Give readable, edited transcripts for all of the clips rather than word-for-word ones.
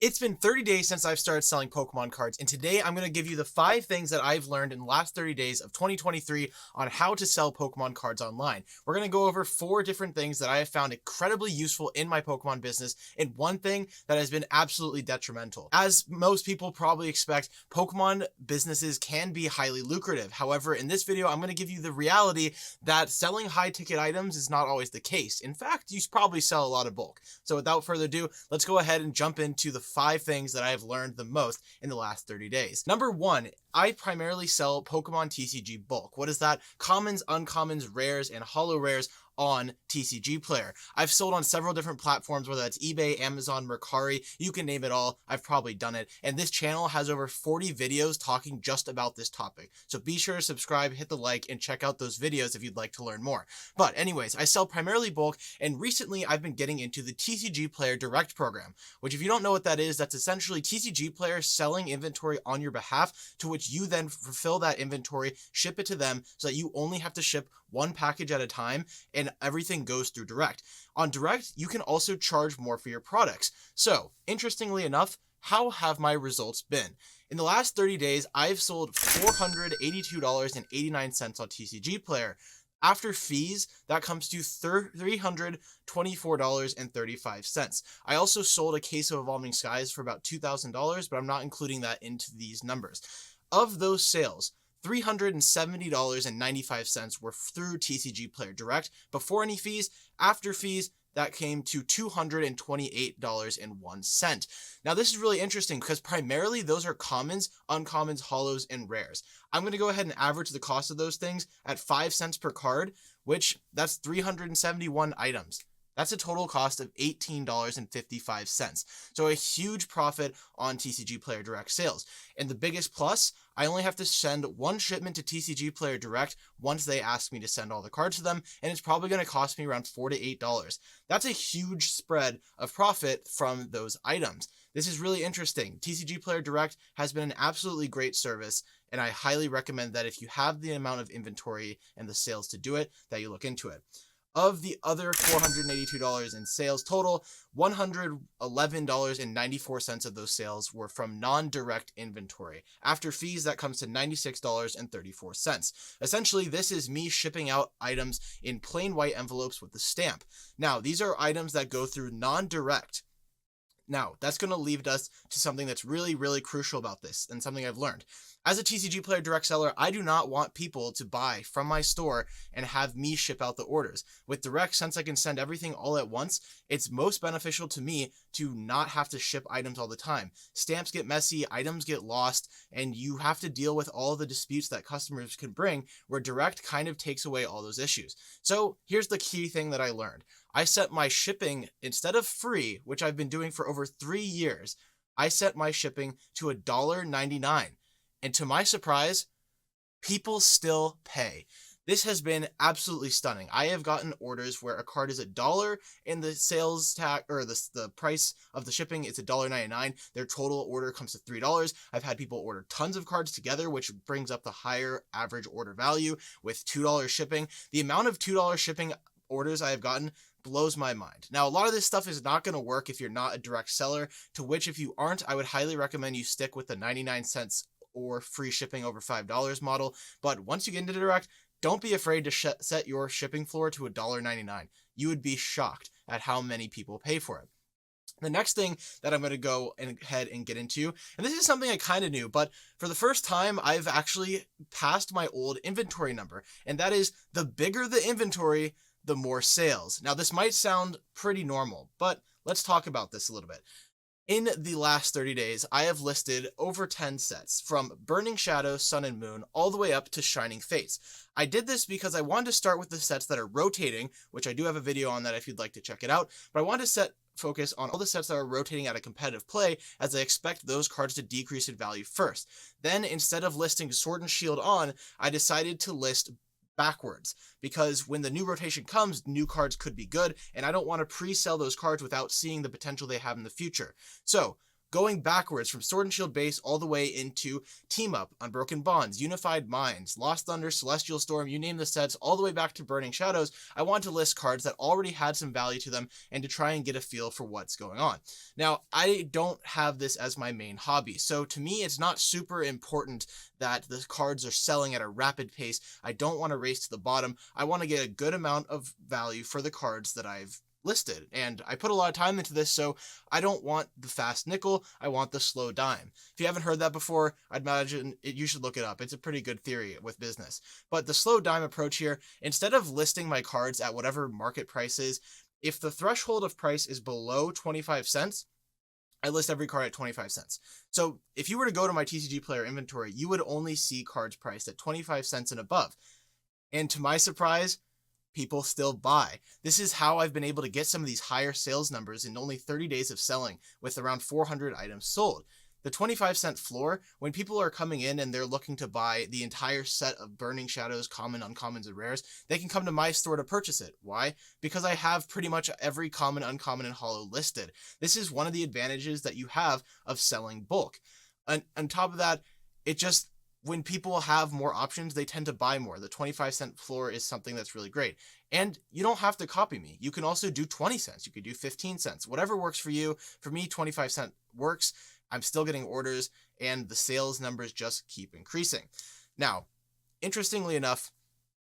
It's been 30 days since I've started selling Pokemon cards, and today I'm going to give you the 5 things that I've learned in the last 30 days of 2023 on how to sell Pokemon cards online. We're going to go over 4 different things that I have found incredibly useful in my Pokemon business, and one thing that has been absolutely detrimental. As most people probably expect, Pokemon businesses can be highly lucrative. However, in this video, I'm going to give you the reality that selling high-ticket items is not always the case. In fact, you probably sell a lot of bulk. So without further ado, let's go ahead and jump into the 5 things that I have learned the most in the last 30 days. Number 1, I primarily sell Pokemon TCG bulk. What is that? Commons, uncommons, rares, and holo rares on TCG Player. I've sold on several different platforms, whether that's eBay, Amazon, Mercari, you can name it all. I've probably done it. And this channel has over 40 videos talking just about this topic. So be sure to subscribe, hit the like, and check out those videos if you'd like to learn more. But anyways, I sell primarily bulk, and recently I've been getting into the TCG Player Direct program, which if you don't know what that is, that's essentially TCG Player selling inventory on your behalf, to which you then fulfill that inventory, ship it to them so that you only have to ship one package at a time, and everything goes through Direct. On Direct, you can also charge more for your products. So, interestingly enough, how have my results been? In the last 30 days, I've sold $482.89 on TCG Player. After fees, that comes to $324.35. I also sold a case of Evolving Skies for about $2,000, but I'm not including that into these numbers. Of those sales, $370.95 were through TCG Player Direct before any fees. After fees, that came to $228.01. Now, this is really interesting because primarily those are commons, uncommons, holos, and rares. I'm going to go ahead and average the cost of those things at 5 cents per card, which that's 371 items. That's a total cost of $18.55. So a huge profit on TCG Player Direct sales. And the biggest plus, I only have to send one shipment to TCG Player Direct once they ask me to send all the cards to them, and it's probably going to cost me around $4 to $8. That's a huge spread of profit from those items. This is really interesting. TCG Player Direct has been an absolutely great service, and I highly recommend that if you have the amount of inventory and the sales to do it, that you look into it. Of the other $482 in sales total, $111.94 of those sales were from non-direct inventory. After fees, that comes to $96.34. Essentially, this is me shipping out items in plain white envelopes with the stamp. Now, these are items that go through non-direct. Now, that's going to lead us to something that's really, really crucial about this, and something I've learned. As a TCG Player Direct seller, I do not want people to buy from my store and have me ship out the orders. With Direct, since I can send everything all at once, it's most beneficial to me to not have to ship items all the time. Stamps get messy, items get lost, and you have to deal with all the disputes that customers can bring, where Direct kind of takes away all those issues. So here's the key thing that I learned. I set my shipping, instead of free, which I've been doing for over 3 years, I set my shipping to $1.99. And to my surprise, people still pay. This has been absolutely stunning. I have gotten orders where a card is $1 and the sales tax, or the price of the shipping is $1.99. Their total order comes to $3. I've had people order tons of cards together, which brings up the higher average order value with $2 shipping. The amount of $2 shipping orders I have gotten blows my mind. Now, a lot of this stuff is not going to work if you're not a direct seller, to which if you aren't, I would highly recommend you stick with the 99 cents or free shipping over $5 model. But once you get into Direct, don't be afraid to set your shipping floor to $1.99. You would be shocked at how many people pay for it. The next thing that I'm going to go ahead and get into, and this is something I kind of knew, but for the first time, I've actually passed my old inventory number, and that is the bigger the inventory, the more sales. Now, this might sound pretty normal, but let's talk about this a little bit. In the last 30 days, I have listed over 10 sets, from Burning Shadow, Sun and Moon, all the way up to Shining Fates. I did this because I wanted to start with the sets that are rotating, which I do have a video on that if you'd like to check it out, but I wanted to focus on all the sets that are rotating at a competitive play, as I expect those cards to decrease in value first. Then, instead of listing Sword and Shield on, I decided to list backwards, because when the new rotation comes, new cards could be good, and I don't want to pre-sell those cards without seeing the potential they have in the future. So going backwards from Sword and Shield base all the way into Team Up, Unbroken Bonds, Unified Minds, Lost Thunder, Celestial Storm, you name the sets, all the way back to Burning Shadows, I want to list cards that already had some value to them and to try and get a feel for what's going on. Now, I don't have this as my main hobby, so to me, it's not super important that the cards are selling at a rapid pace. I don't want to race to the bottom. I want to get a good amount of value for the cards that I've listed, and I put a lot of time into this, so I don't want the fast nickel, I want the slow dime. If you haven't heard that before, I'd imagine you should look it up. It's a pretty good theory with business. But the slow dime approach here, instead of listing my cards at whatever market price is, if the threshold of price is below 25 cents, I list every card at 25 cents. So if you were to go to my TCG Player inventory, you would only see cards priced at 25 cents and above. And to my surprise, people still buy. This is how I've been able to get some of these higher sales numbers in only 30 days of selling, with around 400 items sold. The 25-cent floor, when people are coming in and they're looking to buy the entire set of Burning Shadows, common, uncommons, and rares, they can come to my store to purchase it. Why? Because I have pretty much every common, uncommon, and holo listed. This is one of the advantages that you have of selling bulk. On top of that, when people have more options, they tend to buy more. The 25-cent floor is something that's really great. And you don't have to copy me. You can also do 20 cents. You could do 15 cents. Whatever works for you. For me, 25 cent works. I'm still getting orders, and the sales numbers just keep increasing. Now, interestingly enough,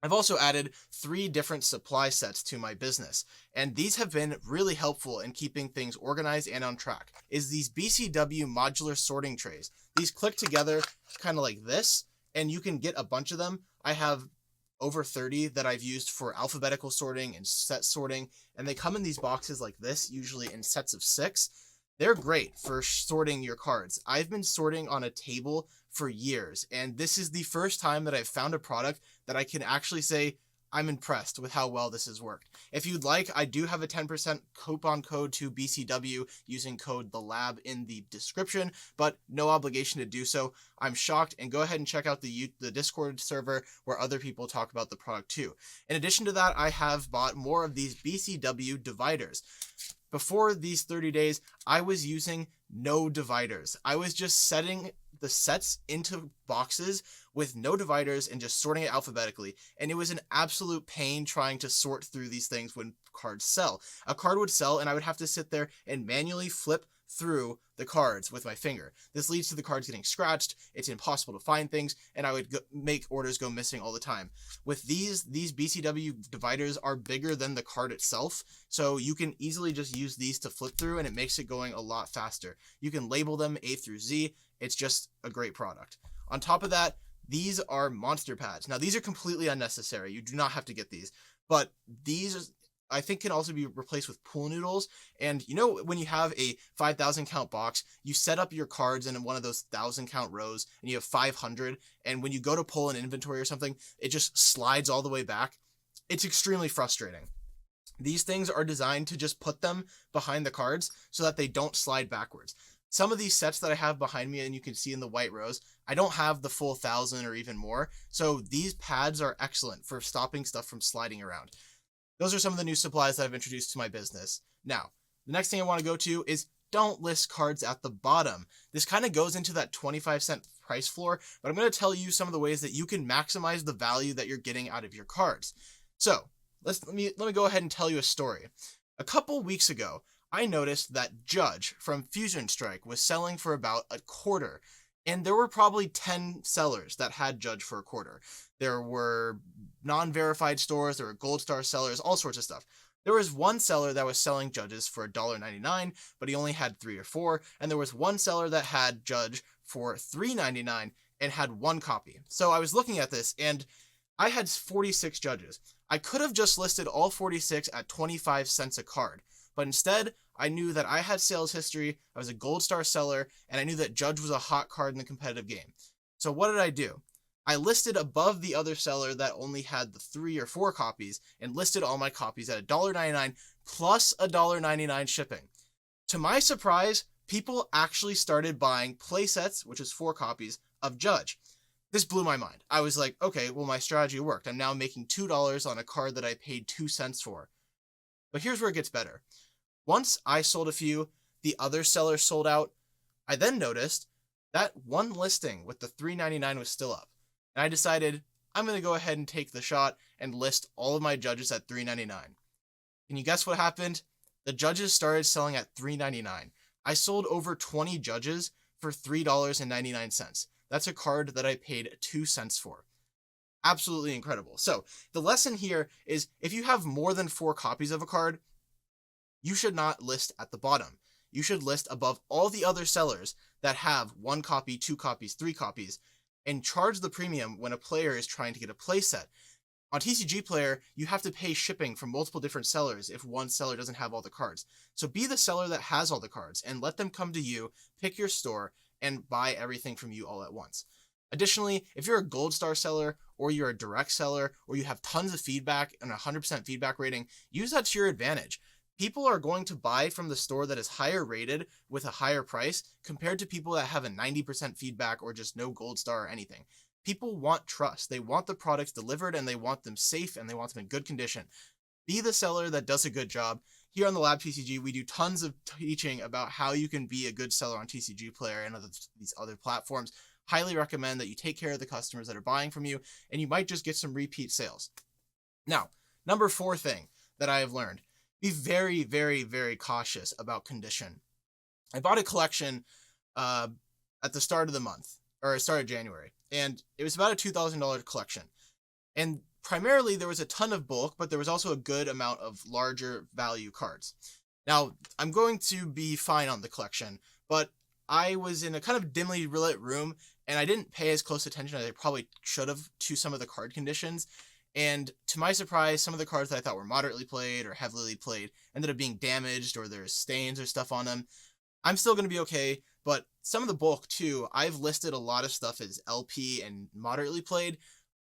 I've also added 3 different supply sets to my business, and these have been really helpful in keeping things organized and on track. Is these BCW modular sorting trays. These click together kind of like this, and you can get a bunch of them. I have over 30 that I've used for alphabetical sorting and set sorting, and they come in these boxes like this, usually in sets of 6. They're great for sorting your cards. I've been sorting on a table for years, and this is the first time that I've found a product that I can actually say I'm impressed with how well this has worked. If you'd like, I do have a 10% coupon code to BCW using code THELAB in the description, but no obligation to do so. I'm shocked, and go ahead and check out the Discord server where other people talk about the product too. In addition to that, I have bought more of these BCW dividers. Before these 30 days, I was using no dividers. I was just setting the sets into boxes with no dividers and just sorting it alphabetically. And it was an absolute pain trying to sort through these things when cards sell. A card would sell and I would have to sit there and manually flip through the cards with my finger. This leads to the cards getting scratched. It's impossible to find things, and I would make orders go missing all the time. With these BCW dividers are bigger than the card itself, so you can easily just use these to flip through, and it makes it going a lot faster. You can label them A through Z. It's just a great product. On top of that, these are monster pads. Now, these are completely unnecessary. You do not have to get these, but these I think can also be replaced with pool noodles. And you know, when you have a 5,000 count box, you set up your cards in one of those 1,000 count rows and you have 500. And when you go to pull an inventory or something, it just slides all the way back. It's extremely frustrating. These things are designed to just put them behind the cards so that they don't slide backwards. Some of these sets that I have behind me, and you can see in the white rows, I don't have the full 1,000 or even more. So these pads are excellent for stopping stuff from sliding around. Those are some of the new supplies that I've introduced to my business. Now, the next thing I want to go to is don't list cards at the bottom. This kind of goes into that 25-cent price floor, but I'm going to tell you some of the ways that you can maximize the value that you're getting out of your cards. So, let me go ahead and tell you a story. A couple weeks ago, I noticed that Judge from Fusion Strike was selling for about $0.25. And there were probably 10 sellers that had Judge for $0.25. There were non-verified stores, there were Gold Star sellers, all sorts of stuff. There was one seller that was selling Judges for $1.99, but he only had 3 or 4. And there was one seller that had Judge for $3.99 and had 1 copy. So I was looking at this, and I had 46 Judges. I could have just listed all 46 at 25 cents a card. But instead, I knew that I had sales history, I was a Gold Star seller, and I knew that Judge was a hot card in the competitive game. So what did I do? I listed above the other seller that only had the 3 or 4 copies, and listed all my copies at $1.99 plus $1.99 shipping. To my surprise, people actually started buying playsets, which is 4 copies, of Judge. This blew my mind. I was like, okay, well, my strategy worked. I'm now making $2 on a card that I paid 2 cents for. But here's where it gets better. Once I sold a few, the other sellers sold out. I then noticed that one listing with the $3.99 was still up. And I decided I'm going to go ahead and take the shot and list all of my judges at $3.99. Can you guess what happened? The judges started selling at $3.99. I sold over 20 judges for $3.99. That's a card that I paid 2 cents for. Absolutely incredible. So the lesson here is if you have more than 4 copies of a card, you should not list at the bottom. You should list above all the other sellers that have 1 copy, 2 copies, 3 copies, and charge the premium when a player is trying to get a playset. On TCG Player, you have to pay shipping from multiple different sellers if one seller doesn't have all the cards. So be the seller that has all the cards and let them come to you, pick your store, and buy everything from you all at once. Additionally, if you're a gold star seller or you're a direct seller or you have tons of feedback and a 100% feedback rating, use that to your advantage. People are going to buy from the store that is higher rated with a higher price compared to people that have a 90% feedback or just no gold star or anything. People want trust. They want the products delivered and they want them safe and they want them in good condition. Be the seller that does a good job. Here on the Lab TCG, we do tons of teaching about how you can be a good seller on TCG Player and these other platforms. Highly recommend that you take care of the customers that are buying from you, and you might just get some repeat sales. Now, number 4 thing that I have learned, be very, very, very cautious about condition. I bought a collection at the start of the month, or start of January, and it was about a $2,000 collection. And primarily there was a ton of bulk, but there was also a good amount of larger value cards. Now, I'm going to be fine on the collection, but I was in a kind of dimly lit room and I didn't pay as close attention as I probably should have to some of the card conditions. And to my surprise, some of the cards that I thought were moderately played or heavily played ended up being damaged or there's stains or stuff on them. I'm still going to be okay, but some of the bulk too, I've listed a lot of stuff as LP and moderately played,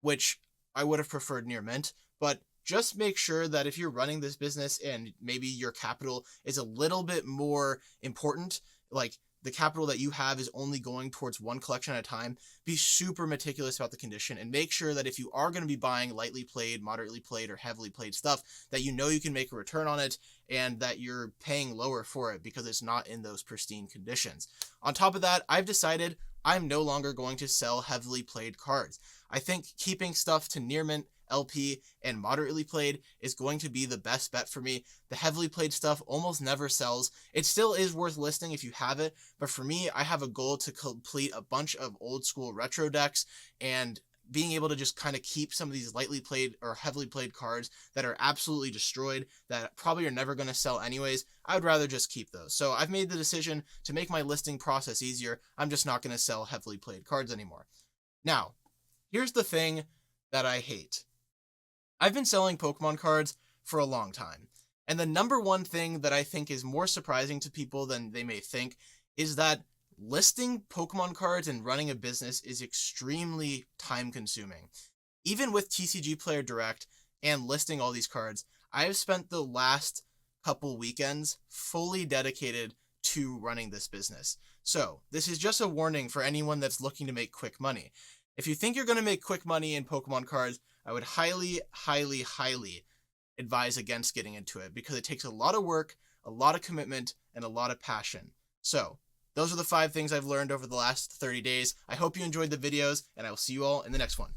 which I would have preferred near mint, but just make sure that if you're running this business and maybe your capital is a little bit more important, like the capital that you have is only going towards one collection at a time, be super meticulous about the condition and make sure that if you are going to be buying lightly played, moderately played, or heavily played stuff, that you know you can make a return on it and that you're paying lower for it because it's not in those pristine conditions. On top of that, I've decided I'm no longer going to sell heavily played cards. I think keeping stuff to near mint, LP, and moderately played is going to be the best bet for me. The heavily played stuff almost never sells. It still is worth listing if you have it, but for me, I have a goal to complete a bunch of old school retro decks, and being able to just kind of keep some of these lightly played or heavily played cards that are absolutely destroyed, that probably are never going to sell anyways, I would rather just keep those. So I've made the decision to make my listing process easier. I'm just not going to sell heavily played cards anymore. Now, here's the thing that I hate. I've been selling Pokemon cards for a long time, and the number one thing that I think is more surprising to people than they may think is that listing Pokemon cards and running a business is extremely time consuming. Even with TCG Player Direct and listing all these cards, I have spent the last couple weekends fully dedicated to running this business. So this is just a warning for anyone that's looking to make quick money. If you think you're going to make quick money in Pokemon cards, I would highly, highly, highly advise against getting into it because it takes a lot of work, a lot of commitment, and a lot of passion. So those are the 5 things I've learned over the last 30 days. I hope you enjoyed the videos, and I will see you all in the next one.